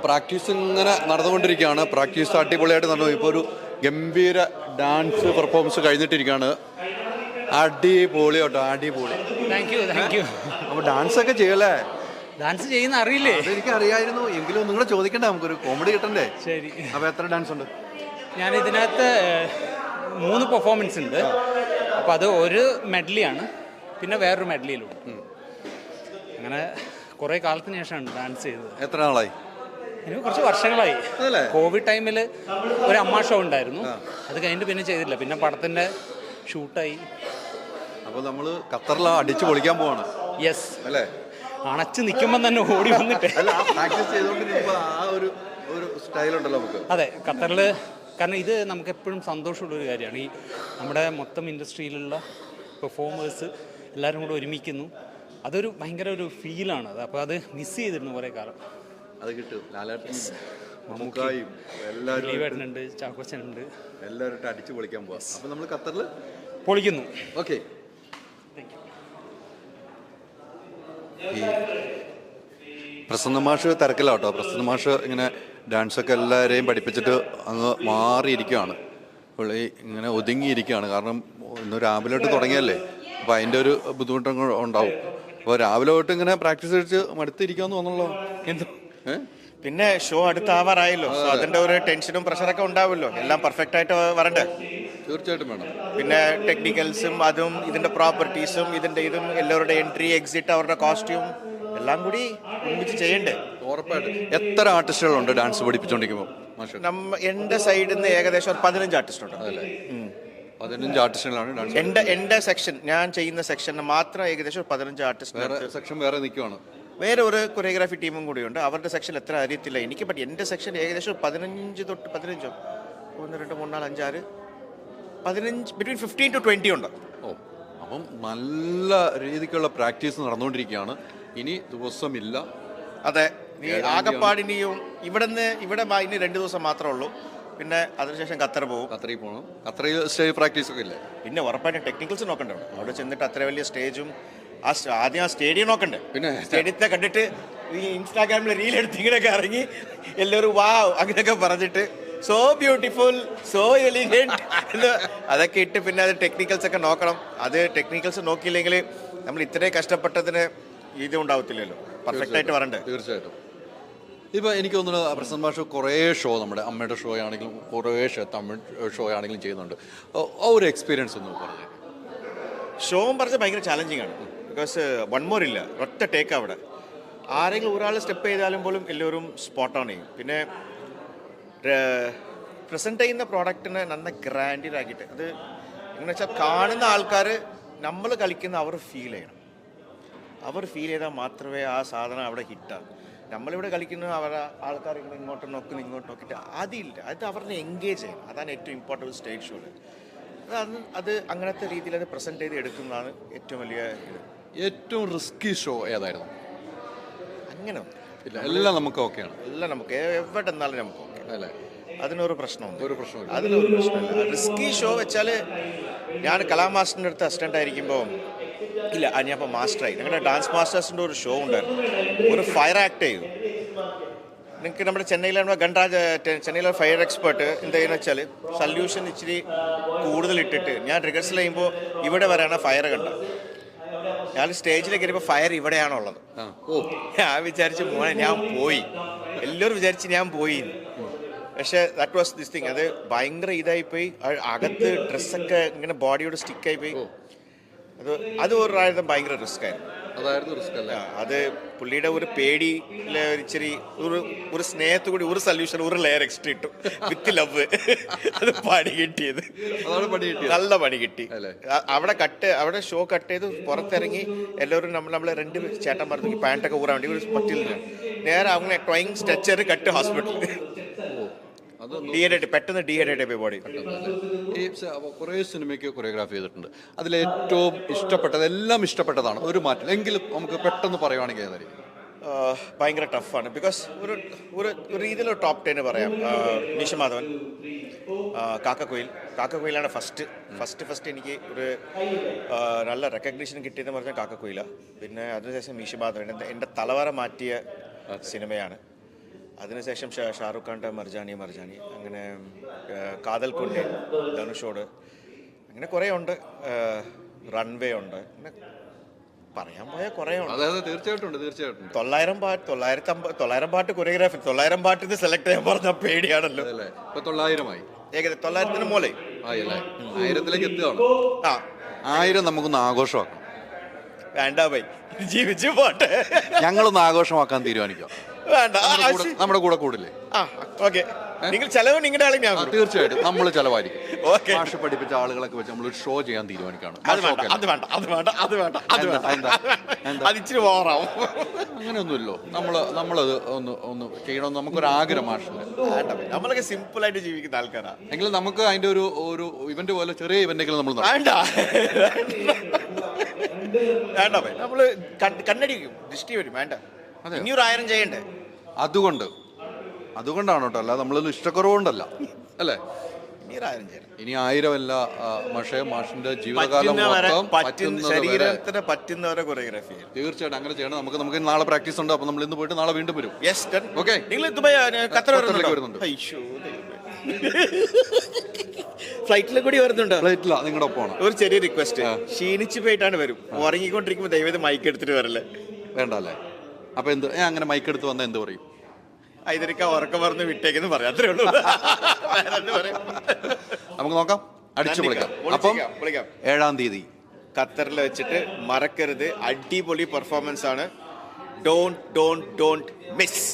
Practice ഇങ്ങനെ നടന്നുകൊണ്ടിരിക്കുകയാണ്. Practice അടിപൊളിയായിട്ട് നടന്നു. ഇപ്പോൾ ഒരു ഗംഭീര ഡാൻസ് പെർഫോമൻസ് കഴിഞ്ഞിട്ടിരിക്കുകയാണ്. അടിപൊളി കേട്ടോ, അടിപൊളി. Thank you. അപ്പോൾ ഡാൻസ് ഒക്കെ ചെയ്യല്ലേ? ഡാൻസ് ചെയ്യുന്ന അറിയില്ലേ? അതെനിക്ക് അറിയായിരുന്നു, എങ്കിലും നിങ്ങൾ ചോദിക്കണ്ടേ, നമുക്കൊരു കോമഡി കിട്ടണ്ടേ? ശരി. അപ്പോൾ എത്ര ഡാൻസ് ഉണ്ട്? ഞാൻ ഇതിനകത്ത് 3 പെർഫോമൻസ് ഉണ്ട്. അപ്പോൾ അത് ഒരു മെഡലിയാണ്, പിന്നെ വേറൊരു മെഡലിയിലും. അങ്ങനെ കുറേ കാലത്തിന് ശേഷമാണ് ഡാൻസ് ചെയ്തത്. എത്ര നാളായി? എനിക്ക് കുറച്ച് വർഷങ്ങളായി. കോവിഡ് ടൈമിൽ ഒരു അമ്മ ഷോ ഉണ്ടായിരുന്നു, അത് കഴിഞ്ഞിട്ട് പിന്നെ ചെയ്തില്ല. പിന്നെ പടത്തിൻ്റെ ഷൂട്ടായി. അപ്പോൾ നമ്മൾ ഖത്തറിൽ അടിച്ച് പൊളിക്കാൻ പോവാണ്. യെസ് അല്ലേ? അണച്ച് നിൽക്കുമ്പോൾ തന്നെ ഓടി വന്നിട്ട് പ്രാക്ടീസ് ചെയ്തുകൊണ്ടിരിക്കുമ്പോൾ ആ ഒരു സ്റ്റൈലുണ്ടല്ലോ നമുക്ക്. അതെ, ഖത്തറിൽ. കാരണം ഇത് നമുക്ക് എപ്പോഴും സന്തോഷമുള്ളൊരു കാര്യമാണ്. ഈ നമ്മുടെ മൊത്തം ഇൻഡസ്ട്രിയിലുള്ള പെർഫോമേഴ്സ് എല്ലാവരും കൂടെ ഒരുമിക്കുന്നു. അതൊരു ഭയങ്കര ഒരു ഫീലാണ്. അത് അപ്പോൾ അത് മിസ് ചെയ്തിരുന്നു കുറേ കാലം. അത് കിട്ടും. മമ്മൂക്കായും എല്ലാവരും ഉണ്ട്, ചാക്കോച്ചനുണ്ട്, എല്ലാവരും അടിച്ച് പൊളിക്കാൻ പോവാം. അപ്പോൾ നമ്മൾ ഖത്തറിൽ പൊളിക്കുന്നു. ഓക്കെ. ഈ പ്രസന്ന മാഷ് തിരക്കില്ല കേട്ടോ. പ്രസന്ന മാഷ് ഇങ്ങനെ ഡാൻസൊക്കെ എല്ലാവരെയും പഠിപ്പിച്ചിട്ട് അങ്ങ് മാറിയിരിക്കുകയാണ്. പുള്ളി ഇങ്ങനെ ഒതുങ്ങിയിരിക്കുകയാണ്. കാരണം ഇന്ന് രാവിലെ തൊട്ട് തുടങ്ങിയല്ലേ, അപ്പോൾ അതിൻ്റെ ഒരു ബുദ്ധിമുട്ടൊക്കെ ഉണ്ടാവും. അപ്പോൾ രാവിലെ തൊട്ട് ഇങ്ങനെ പ്രാക്ടീസ് കഴിച്ച് മടുത്തിരിക്കാന്ന് തോന്നുള്ളൂ. എന്തോ പിന്നെ ഷോ അടുത്താവാറായല്ലോ, അതിന്റെ ഒരു ടെൻഷനും പ്രഷറൊക്കെ ഉണ്ടാവുമല്ലോ. എല്ലാം പെർഫെക്റ്റ് ആയിട്ട് വരണ്ടേ? തീർച്ചയായിട്ടും വേണം. പിന്നെ ടെക്നിക്കൽസും അതും ഇതിന്റെ പ്രോപ്പർട്ടീസും ഇതും എല്ലാവരുടെ എൻട്രി എക്സിറ്റ് അവരുടെ കോസ്റ്റ്യൂം എല്ലാം കൂടി ഒരുമിച്ച് ചെയ്യണ്ടേ? ഉറപ്പായിട്ടും. എത്ര ആർട്ടിസ്റ്റുകളുണ്ട് ഡാൻസ് പഠിപ്പിച്ചുകൊണ്ടിരിക്കുമ്പോൾ? എന്റെ സൈഡിൽ നിന്ന് ഏകദേശം ഒരു 15 ആർട്ടിസ്റ്റ് ഉണ്ട്. അതല്ലേ? 15 ആർട്ടിസ്റ്റുകളാണ് ഡാൻസ്. എന്റെ സെക്ഷൻ, ഞാൻ ചെയ്യുന്ന സെക്ഷന് മാത്രം ഏകദേശം 15 ആർട്ടിസ്റ്റ്. സെക്ഷൻ വേറെ നിൽക്കുവാണ്. വേറെ ഒരു കൊറിയോഗ്രാഫി ടീമും കൂടിയുണ്ട്. അവരുടെ സെക്ഷൻ എത്ര അറിയത്തില്ല എനിക്ക്. ബട്ട് എൻ്റെ സെക്ഷൻ ഏകദേശം 15 തൊട്ട് 15 1 2 3 4 5 6 15 ബിറ്റ്വീൻ 15 to 20 ഉണ്ട്. അപ്പം നല്ല രീതിക്കുള്ള പ്രാക്ടീസ് നടന്നുകൊണ്ടിരിക്കുകയാണ്. ഇനി ദിവസമില്ല. അതെ, നീ ആകപ്പാടിനിയും ഇവിടെ ഇനി 2 ദിവസം മാത്രമേ ഉള്ളൂ. പിന്നെ അതിനുശേഷം ഖത്തർ പോകും. ഖത്തറിൽ പോകണം. ഖത്തറിൽ സ്റ്റേജ് പ്രാക്ടീസ് ഒക്കെ ഇല്ലേ? പിന്നെ ഉറപ്പായിട്ടും ടെക്നിക്കൽസ് നോക്കണ്ടേ? അവിടെ ചെന്നിട്ട് അത്ര വലിയ സ്റ്റേജും ആദ്യം ആ സ്റ്റേഡിയം നോക്കണ്ടേ? പിന്നെ സ്റ്റേഡിയത്തെ കണ്ടിട്ട് ഈ ഇൻസ്റ്റാഗ്രാമിൽ റീൽ എടുത്ത് ഇങ്ങനെയൊക്കെ ഇറങ്ങി എല്ലാവരും വാവ് അങ്ങനെയൊക്കെ പറഞ്ഞിട്ട് സോ ബ്യൂട്ടിഫുൾ, സോ എലിഗന്റ് അതൊക്കെ ഇട്ട് പിന്നെ അത് ടെക്നിക്കൽസ് ഒക്കെ നോക്കണം. അത് ടെക്നിക്കൽസ് നോക്കിയില്ലെങ്കിൽ നമ്മൾ ഇത്രയും കഷ്ടപ്പെട്ടതിന് ഇത് ഉണ്ടാവത്തില്ലല്ലോ. പെർഫെക്റ്റ് ആയിട്ട് വരണ്ടേ? തീർച്ചയായിട്ടും. ഇപ്പോൾ എനിക്ക് തോന്നുന്നു പ്രസന്ന മാഷ് കുറേ ഷോ, നമ്മുടെ അമ്മയുടെ ഷോ ആണെങ്കിലും കുറേ തമിഴ് ഷോ ആണെങ്കിലും ചെയ്യുന്നുണ്ട്. ആ ഒരു എക്സ്പീരിയൻസ് ഒന്ന് പറഞ്ഞു. ഷോവും പറഞ്ഞാൽ ഭയങ്കര ചാലഞ്ചിങ് ആണ്. ബിക്കോസ് വൺ മോർ ഇല്ല, ഒറ്റ ടേക്ക്. അവിടെ ആരെങ്കിലും ഒരാൾ സ്റ്റെപ്പ് ചെയ്താലും പോലും എല്ലാവരും സ്പോട്ട് ഓൺ ചെയ്യും. പിന്നെ പ്രസൻറ്റ് ചെയ്യുന്ന പ്രോഡക്റ്റിനെ നന്നായി ഗ്രാൻഡിലാക്കിയിട്ട് അത് എങ്ങനെ വെച്ചാൽ കാണുന്ന ആൾക്കാർ നമ്മൾ കളിക്കുന്ന അവർ ഫീൽ ചെയ്യണം. അവർ ഫീൽ ചെയ്താൽ മാത്രമേ ആ സാധനം അവിടെ ഹിറ്റാണ്. നമ്മളിവിടെ കളിക്കുന്നത് അവരെ ആൾക്കാർ ഇങ്ങോട്ട് നോക്കിയിട്ട് അതില്ല. അത് അവരുടെ എൻഗേജ് ചെയ്യണം. അതാണ് ഏറ്റവും ഇമ്പോർട്ടൻറ്റ് സ്റ്റേജ് ഷോയിൽ. അത് അങ്ങനത്തെ രീതിയിൽ അത് പ്രസൻറ്റ് ചെയ്ത് എടുക്കുന്നതാണ് ഏറ്റവും വലിയ ഇത്. ഏറ്റവും റിസ്കി ഷോ ഏതായിരുന്നു? അങ്ങനെ ഇല്ല, എല്ലാം നമുക്ക് ഓക്കെയാണ്. എല്ലാം നമുക്ക് എവിടെ എന്നാലും നമുക്ക് ഓക്കെ അല്ലേ? അതിനൊരു പ്രശ്നമില്ല. അതിനൊരു പ്രശ്നമില്ല. റിസ്കി ഷോ വെച്ചാൽ ഞാൻ കലാമാസ്റ്ററിൻ്റെ അടുത്ത് അസിസ്റ്റൻ്റ് ആയിരിക്കുമ്പോൾ ഇല്ല, ഞാൻ ഇപ്പോൾ മാസ്റ്ററായി. ഞങ്ങളുടെ ഡാൻസ് മാസ്റ്റേഴ്സിൻ്റെ ഒരു ഷോ ഉണ്ടായിരുന്നു. ഒരു ഫയർ ആക്ട് ചെയ്തു. നിങ്ങൾക്ക് നമ്മുടെ ചെന്നൈയിലാണ് ചെന്നൈയിലെ ഫയർ എക്സ്പേർട്ട് എന്താ ചെയ്യുന്നത് വെച്ചാൽ സൊല്യൂഷൻ ഇച്ചിരി കൂടുതൽ ഇട്ടിട്ട് ഞാൻ റിഹേഴ്സൽ ചെയ്യുമ്പോൾ ഇവിടെ വരെയാണ് ഫയർ കണ്ട. ഞാൻ സ്റ്റേജിലേക്ക് കയറിയപ്പോൾ ഫയർ ഇവിടെയാണുള്ളത്. ഞാൻ വിചാരിച്ചു മോനെ ഞാൻ പോയി, എല്ലാവരും വിചാരിച്ച് ഞാൻ പോയി. പക്ഷേ ദാറ്റ് വാസ് ദിസ് തിങ്. അത് ഭയങ്കര ഇതായിപ്പോയി. അകത്ത് ഡ്രസ്സൊക്കെ ഇങ്ങനെ ബോഡിയോട് സ്റ്റിക്കായിപ്പോയി. അത് ഒരു പ്രായത്തിൽ ഭയങ്കര റിസ്ക് ആയിരുന്നു. അത് പുള്ളിയുടെ ഒരു പേടിയിലെ ഇച്ചിരി ഒരു സ്നേഹത്തുകൂടി ഒരു സൊല്യൂഷൻ ഒരു ലെയർ എക്സ്ട്രാ ഇട്ടു വിത്ത് ലവ്. അത് പണി കിട്ടിയത് നല്ല പണി കിട്ടി. അവിടെ ഷോ കട്ട് ചെയ്ത് പുറത്തിറങ്ങി എല്ലാവരും നമ്മൾ 2 ചേട്ടന്മാർക്ക് പാൻറ്റൊക്കെ ഊറാൻ വേണ്ടി ഒരു പറ്റില്ല. നേരെ അങ്ങനെ ട്വൈങ് സ്ട്രെച്ചർ കട്ട് ഹോസ്പിറ്റലിൽ പെട്ടെന്ന് ഡീഹൈഡ്രേറ്റ് ആയി ബോഡി. ഈ കുറേ സിനിമയ്ക്ക് കൊറിയോഗ്രാഫി ചെയ്തിട്ടുണ്ട്. അതിലേറ്റവും ഇഷ്ടപ്പെട്ടത്, എല്ലാം ഇഷ്ടപ്പെട്ടതാണ്, ഒരു മാറ്റം എങ്കിലും നമുക്ക് പെട്ടെന്ന് പറയുവാണെങ്കിൽ ഏതായിരിക്കും? ഭയങ്കര ടഫാണ്. ബിക്കോസ് ഒരു രീതിയിലൊരു ടോപ്പ് 10 പറയാം. മീശ മാധവൻ, കാക്കക്കുയിലാണ് ഫസ്റ്റ് എനിക്ക് ഒരു നല്ല റെക്കഗ്നീഷൻ കിട്ടിയെന്ന് പറഞ്ഞാൽ കാക്കക്കുയില. പിന്നെ അതിനുശേഷം മീശ മാധവൻ എൻ്റെ തലവര മാറ്റിയ സിനിമയാണ്. അതിനുശേഷം ഷാറുഖ് ഖാൻ്റെ മർജാനി അങ്ങനെ കാതൽ കൊണ്ടേ ധനുഷോട് അങ്ങനെ കുറേ ഉണ്ട്. റൺവേ ഉണ്ട്, അങ്ങനെ പറയാൻ പോയാൽ കുറേ ഉണ്ട്. അതായത് തീർച്ചയായിട്ടും 900 പാട്ട് കൊറിയോഗ്രാഫി 900 പാട്ട് ഇത് സെലക്ട് ചെയ്യാൻ പറഞ്ഞാൽ പേടിയാണല്ലോ. അല്ലേ? ഇപ്പൊ 900 ഏകദേശം 900 മോളെ ആയില്ലേ? 1000-ലേക്ക് എത്തുകയാണ്. ആ 1000 നമുക്കൊന്ന് ആഘോഷമാക്കാം. വേണ്ട ബൈ, ജീവിച്ചു പോട്ടെ. ഞങ്ങളൊന്ന് ആഘോഷമാക്കാൻ തീരുമാനിക്കാം. വേണ്ട, നമ്മുടെ കൂടെ കൂടില്ലേ? ആ ഓക്കെ. നിങ്ങൾ ചെലവ് നിങ്ങളുടെ ആളെ ഞാൻ തീർച്ചയായിട്ടും നമ്മൾ ചെലവായിരിക്കും. ഓക്കെ. ഭാഷ പഠിപ്പിച്ച ആളുകളൊക്കെ വെച്ച് നമ്മളൊരു ഷോ ചെയ്യാൻ തീരുമാനിക്കുകയാണ്. അത് ഇച്ചിരി ഓവറാവും. അങ്ങനെയൊന്നുമില്ലോ. നമ്മളത് ഒന്ന് ചെയ്യണമെന്ന് നമുക്കൊരാഗ്രഹം മാഷില്ല. നമ്മളൊക്കെ സിമ്പിൾ ആയിട്ട് ജീവിക്കുന്ന ആൾക്കാരാ. എങ്കിലും നമുക്ക് അതിന്റെ ഒരു ഇവന്റ് പോലെ ചെറിയ ഇവന്റെങ്കിലും നമ്മൾ വേണ്ട വേണ്ട ബൈ, നമ്മള് കണ്ണടിക്കും, ദൃഷ്ടി വരും. വേണ്ട, ഇനിയൊരു 1000 ചെയ്യണ്ടേ? അതുകൊണ്ടാണ് കേട്ടോ, അല്ല നമ്മളൊന്നും ഇഷ്ടക്കുറവുകൊണ്ടല്ല അല്ലേ? ഇനി 1000 അല്ല മാഷിന്റെ ജീവിതകാലം ശരീരത്തിന് പറ്റുന്നവരെ കൊറിയോഗ്രാഫി തീർച്ചയായിട്ടും അങ്ങനെ ചെയ്യണം. നമുക്ക് നാളെ പ്രാക്ടീസ് ഉണ്ട്. അപ്പൊ നമ്മൾ ഇന്ന് പോയിട്ട് നാളെ വീണ്ടും വരും. ഓക്കെ. നിങ്ങൾ വരുന്നുണ്ട്? ഫ്ലൈറ്റിലെ കൂടി വരുന്നുണ്ടോ? ഫ്ലൈറ്റിലാ നിങ്ങളുടെ ഒപ്പമാണ്. ഒരു ചെറിയ റിക്വസ്റ്റ്, ക്ഷീണിച്ചു പോയിട്ടാണ് വരും. ഉറങ്ങിക്കൊണ്ടിരിക്കുമ്പോൾ ദൈവം മൈക്ക് എടുത്തിട്ട് വരല്ലേ? വേണ്ട അല്ലേ? അപ്പൊ എന്ത് അങ്ങനെ മൈക്ക് എടുത്ത് വന്നാൽ എന്ത് പറയും? ഇതിനൊക്കെ ഉറക്കം പറഞ്ഞ് വിട്ടേക്കെന്ന് പറയാം, അത്രേ ഉള്ളൂ. നമുക്ക് നോക്കാം, അടിച്ചു പൊളിക്കാം. അപ്പം 7-ാം തീയതി ഖത്തറിൽ വെച്ചിട്ട് മറക്കരുത്. അടിപൊളി പെർഫോമൻസ് ആണ്. Don't miss.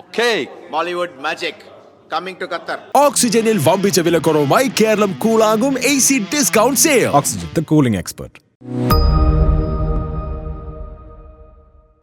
Okay, Bollywood magic coming to Qatar. ഓക്സിജനിൽ വമ്പിച്ച വിലക്കുറവുമായി കേരളം കൂളാകും AC discount sale. Oxygen, the cooling expert.